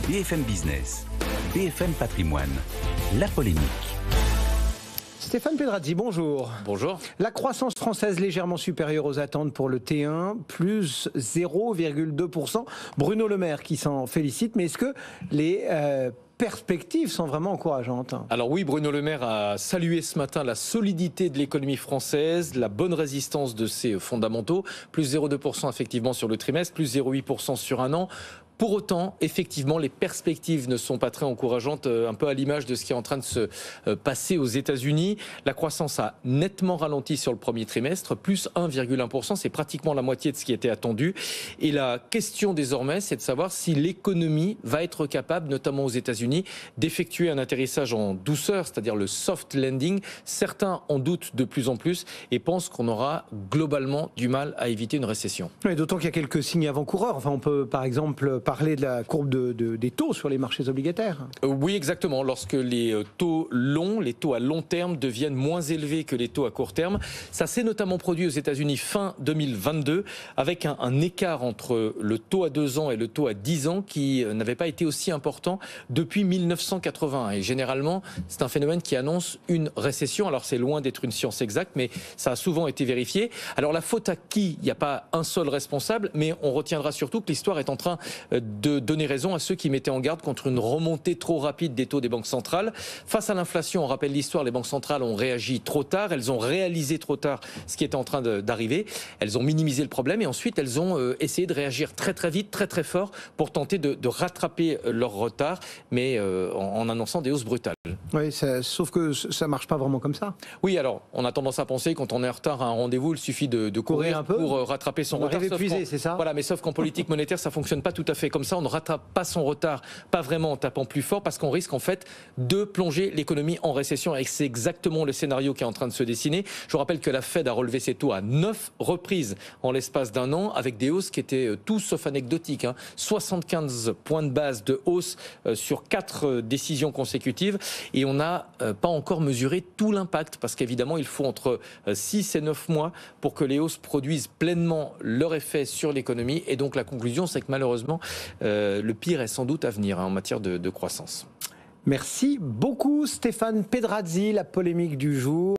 BFM Business, BFM Patrimoine, la polémique. Stéphane Pedrazzi, bonjour. Bonjour. La croissance française légèrement supérieure aux attentes pour le T1, plus 0,2%. Bruno Le Maire qui s'en félicite, mais est-ce que les perspectives sont vraiment encourageantes? Alors oui, Bruno Le Maire a salué ce matin la solidité de l'économie française, la bonne résistance de ses fondamentaux, plus 0,2% effectivement sur le trimestre, plus 0,8% sur un an. Pour autant, effectivement, les perspectives ne sont pas très encourageantes, un peu à l'image de ce qui est en train de se passer aux États-Unis. La croissance a nettement ralenti sur le premier trimestre, plus 1,1%, c'est pratiquement la moitié de ce qui était attendu. Et la question désormais, c'est de savoir si l'économie va être capable, notamment aux États-Unis, d'effectuer un atterrissage en douceur, c'est-à-dire le soft landing. Certains en doutent de plus en plus et pensent qu'on aura globalement du mal à éviter une récession. Oui, d'autant qu'il y a quelques signes avant-coureurs. Enfin, on peut par exemple parler de la courbe des taux sur les marchés obligataires. Oui, exactement. Lorsque les taux longs, les taux à long terme deviennent moins élevés que les taux à court terme. Ça s'est notamment produit aux États-Unis fin 2022 avec un écart entre le taux à 2 ans et le taux à 10 ans qui n'avait pas été aussi important depuis 1981. Et généralement, c'est un phénomène qui annonce une récession. Alors c'est loin d'être une science exacte, mais ça a souvent été vérifié. Alors la faute à qui? Il n'y a pas un seul responsable, mais on retiendra surtout que l'histoire est en train de donner raison à ceux qui mettaient en garde contre une remontée trop rapide des taux des banques centrales. Face à l'inflation, on rappelle l'histoire, les banques centrales ont réagi trop tard, elles ont réalisé trop tard ce qui était en train d'arriver, elles ont minimisé le problème et ensuite elles ont essayé de réagir très très vite, très très fort pour tenter de rattraper leur retard, mais en annonçant des hausses brutales. Oui, sauf que ça ne marche pas vraiment comme ça. Oui, alors on a tendance à penser quand on est en retard à un rendez-vous, il suffit de courir un peu pour rattraper son retard. Épuisé, c'est ça? Voilà, mais sauf qu'en politique monétaire, ça fonctionne pas tout à fait comme ça. On ne rattrape pas son retard, pas vraiment en tapant plus fort, parce qu'on risque en fait de plonger l'économie en récession. Et c'est exactement le scénario qui est en train de se dessiner. Je vous rappelle que la Fed a relevé ses taux à 9 reprises en l'espace d'un an, avec des hausses qui étaient tout sauf anecdotiques. 75 points de base de hausse sur 4 décisions consécutives. Et on n'a pas encore mesuré tout l'impact, parce qu'évidemment, il faut entre 6 et 9 mois pour que les hausses produisent pleinement leur effet sur l'économie. Et donc la conclusion, c'est que malheureusement, le pire est sans doute à venir en matière de croissance. Merci beaucoup Stéphane Pedrazzi, la polémique du jour.